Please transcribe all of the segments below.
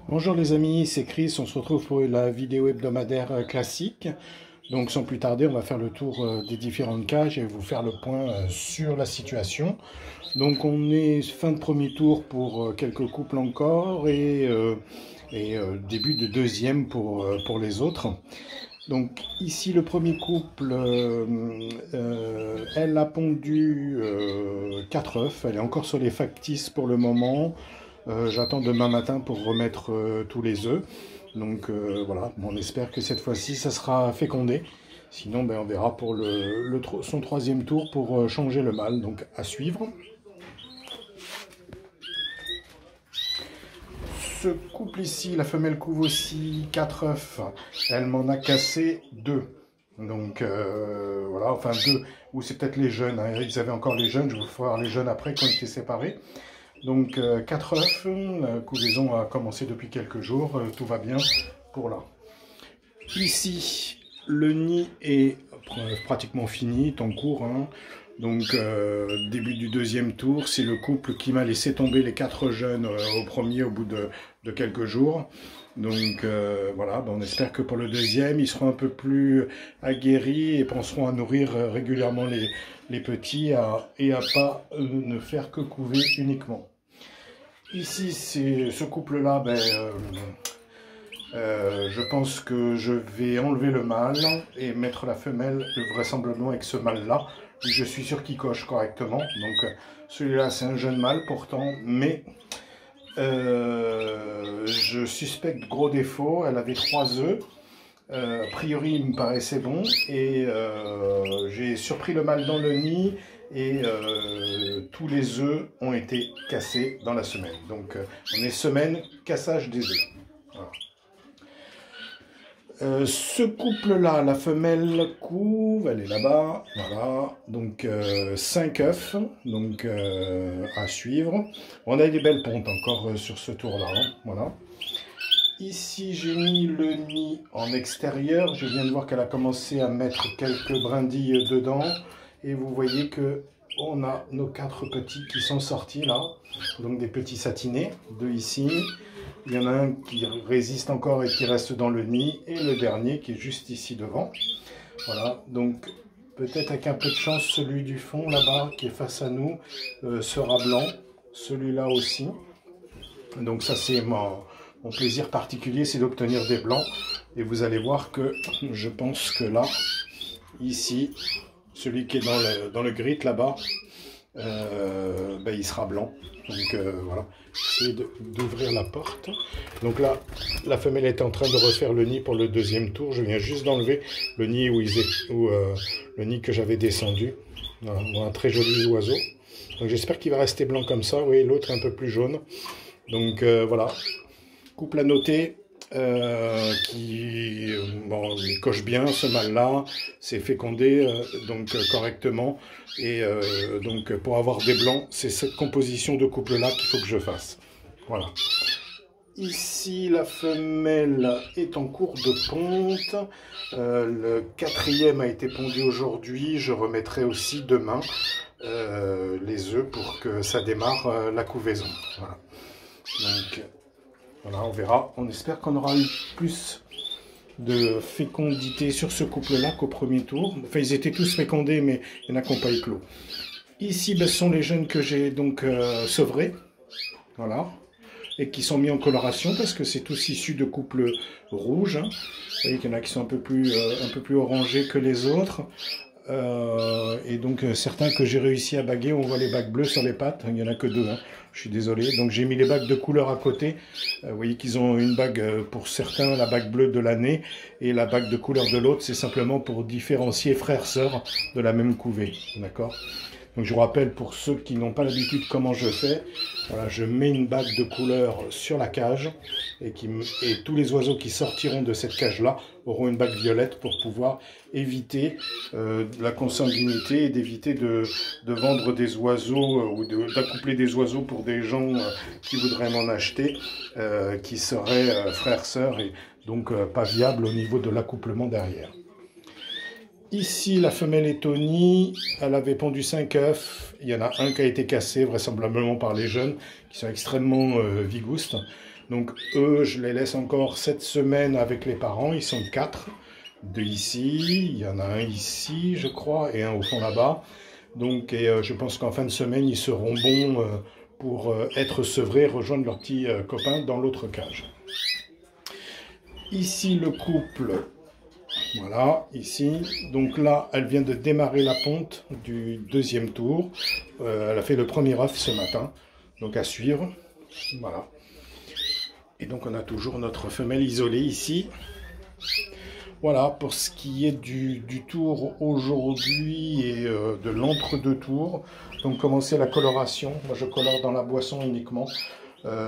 Bonjour les amis, c'est Chris, on se retrouve pour la vidéo hebdomadaire classique. Donc sans plus tarder, on va faire le tour des différentes cages et vous faire le point sur la situation. Donc on est fin de premier tour pour quelques couples encore et début de deuxième pour les autres. Donc ici le premier couple, elle a pondu 4 œufs, elle est encore sur les factices pour le moment. J'attends demain matin pour remettre tous les œufs. Donc voilà, bon, on espère que cette fois-ci ça sera fécondé. Sinon ben, on verra pour son troisième tour pour changer le mâle. Donc à suivre. Ce couple ici, la femelle couve aussi 4 œufs. Elle m'en a cassé 2. Donc voilà, enfin 2. Ou c'est peut-être les jeunes. Hein. Ils avaient encore les jeunes. Je vous ferai voir les jeunes après quand ils étaient séparés. Donc 4 œufs, la couvaison a commencé depuis quelques jours, tout va bien pour là. Ici, le nid est pratiquement fini, est en cours. Hein. Donc début du deuxième tour, c'est le couple qui m'a laissé tomber les 4 jeunes au premier au bout de quelques jours. Donc voilà, ben, on espère que pour le deuxième, ils seront un peu plus aguerris et penseront à nourrir régulièrement les petits et à pas ne faire que couver uniquement. Ici, c'est ce couple-là, ben, je pense que je vais enlever le mâle et mettre la femelle vraisemblablement avec ce mâle-là. Je suis sûr qu'il coche correctement. Donc celui-là, c'est un jeune mâle pourtant, mais je suspecte gros défaut. Elle avait 3 œufs. A priori, il me paraissait bon et j'ai surpris le mâle dans le nid et tous les œufs ont été cassés dans la semaine. Donc on est semaine cassage des œufs. Voilà. Ce couple-là, la femelle couve, elle est là-bas, voilà, donc 5 œufs, donc à suivre. On a des belles pontes encore sur ce tour-là, hein, voilà. Ici, j'ai mis le nid en extérieur. Je viens de voir qu'elle a commencé à mettre quelques brindilles dedans. Et vous voyez que on a nos 4 petits qui sont sortis là. Donc des petits satinés, 2 ici. Il y en a un qui résiste encore et qui reste dans le nid. Et le dernier qui est juste ici devant. Voilà, donc peut-être avec un peu de chance, celui du fond là-bas qui est face à nous sera blanc. Celui-là aussi. Donc ça c'est mon plaisir particulier, c'est d'obtenir des blancs. Et vous allez voir que je pense que là, ici, celui qui est dans le grit là-bas, ben, il sera blanc. Donc voilà, j'essaie d'ouvrir la porte. Donc là, la femelle est en train de refaire le nid pour le deuxième tour. Je viens juste d'enlever le nid le nid que j'avais descendu. Voilà, un très joli oiseau. Donc j'espère qu'il va rester blanc comme ça. Oui, l'autre un peu plus jaune. Donc voilà, couple à noter qui bon, il coche bien ce mâle-là, c'est fécondé donc correctement et donc pour avoir des blancs, c'est cette composition de couple-là qu'il faut que je fasse. Voilà. Ici, la femelle est en cours de ponte. Le 4e a été pondu aujourd'hui. Je remettrai aussi demain les œufs pour que ça démarre la couvaison. Voilà. Donc, voilà, on verra. On espère qu'on aura eu plus de fécondité sur ce couple-là qu'au premier tour. Enfin, ils étaient tous fécondés, mais il y en a qui n'ont pas éclos. Ici, ben, ce sont les jeunes que j'ai donc sevrés. Voilà. Et qui sont mis en coloration parce que c'est tous issus de couples rouges. Hein. Vous voyez qu'il y en a qui sont un peu plus orangés que les autres. Et donc certains que j'ai réussi à baguer, on voit les bagues bleues sur les pattes, il n'y en a que 2, hein. Je suis désolé. Donc j'ai mis les bagues de couleur à côté, vous voyez qu'ils ont une bague pour certains, la bague bleue de l'année, et la bague de couleur de l'autre, c'est simplement pour différencier frères-sœurs de la même couvée, d'accord? Donc je vous rappelle pour ceux qui n'ont pas l'habitude comment je fais, voilà, je mets une bague de couleur sur la cage et tous les oiseaux qui sortiront de cette cage-là auront une bague violette pour pouvoir éviter la consanguinité et d'éviter de vendre des oiseaux ou d'accoupler des oiseaux pour des gens qui voudraient m'en acheter, qui seraient frères-sœurs et donc pas viables au niveau de l'accouplement derrière. Ici, la femelle est au nid, elle avait pondu 5 œufs, il y en a un qui a été cassé, vraisemblablement par les jeunes, qui sont extrêmement vigoustes. Donc eux, je les laisse encore cette semaine avec les parents. Ils sont 4. 2 ici, il y en a un ici, je crois, et un au fond là-bas. Donc, je pense qu'en fin de semaine, ils seront bons pour être sevrés, rejoindre leurs petits copains dans l'autre cage. Ici, le couple, voilà, ici. Donc là, elle vient de démarrer la ponte du deuxième tour. Elle a fait le premier œuf ce matin, donc à suivre. Voilà. Et donc, on a toujours notre femelle isolée ici. Voilà, pour ce qui est du tour aujourd'hui et de l'entre-deux tours. Donc, commencer la coloration. Moi, je colore dans la boisson uniquement.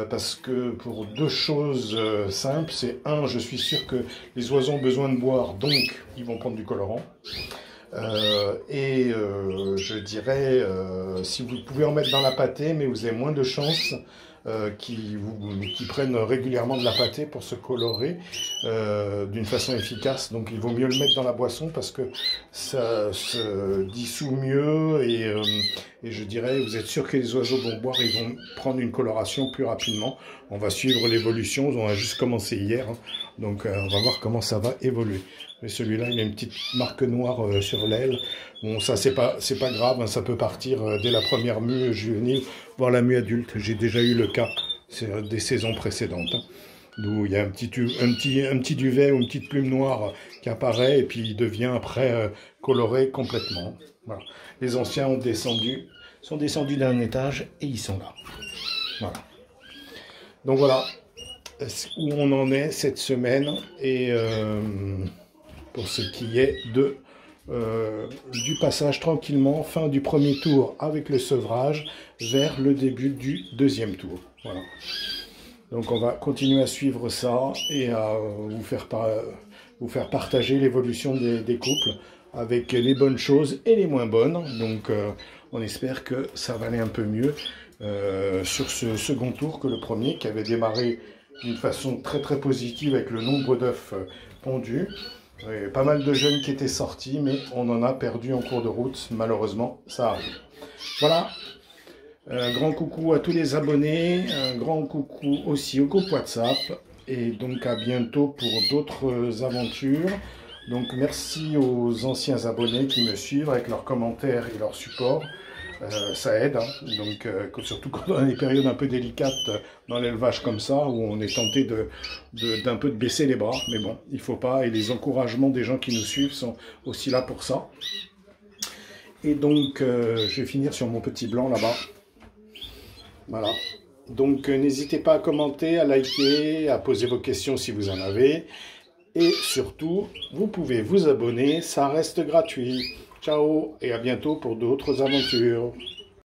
Parce que pour deux choses simples, c'est un, je suis sûr que les oiseaux ont besoin de boire, donc ils vont prendre du colorant. Je dirais, si vous pouvez en mettre dans la pâtée, mais vous avez moins de chances qui prennent régulièrement de la pâtée pour se colorer d'une façon efficace. Donc il vaut mieux le mettre dans la boisson parce que ça se dissout mieux et je dirais, vous êtes sûr que les oiseaux vont boire, ils vont prendre une coloration plus rapidement. On va suivre l'évolution, on a juste commencé hier, hein. Donc on va voir comment ça va évoluer. Mais celui-là, il a une petite marque noire sur l'aile. Bon, ça, c'est pas grave, hein, ça peut partir dès la première mue juvénile, voire la mue adulte. J'ai déjà eu le cas des saisons précédentes, hein, d'où il y a un petit duvet ou une petite plume noire qui apparaît et puis il devient après coloré complètement. Voilà. Les anciens sont descendus d'un étage et ils sont là. Voilà. Donc voilà où on en est cette semaine et pour ce qui est du passage tranquillement, fin du premier tour avec le sevrage vers le début du deuxième tour. Voilà. Donc on va continuer à suivre ça et à vous faire partager l'évolution des couples avec les bonnes choses et les moins bonnes. Donc on espère que ça va aller un peu mieux sur ce second tour que le premier qui avait démarré d'une façon très très positive avec le nombre d'œufs pondus. Il y avait pas mal de jeunes qui étaient sortis, mais on en a perdu en cours de route. Malheureusement, ça arrive. Voilà. Un grand coucou à tous les abonnés. Un grand coucou aussi au groupe WhatsApp. Et donc à bientôt pour d'autres aventures. Donc merci aux anciens abonnés qui me suivent avec leurs commentaires et leurs supports. Ça aide, hein. Donc surtout quand on a des périodes un peu délicates dans l'élevage comme ça, où on est tenté d'un peu de baisser les bras, mais bon, il faut pas, et les encouragements des gens qui nous suivent sont aussi là pour ça. Et donc, je vais finir sur mon petit blanc là-bas. Voilà. Donc, n'hésitez pas à commenter, à liker, à poser vos questions si vous en avez. Et surtout, vous pouvez vous abonner, ça reste gratuit. Ciao et à bientôt pour d'autres aventures.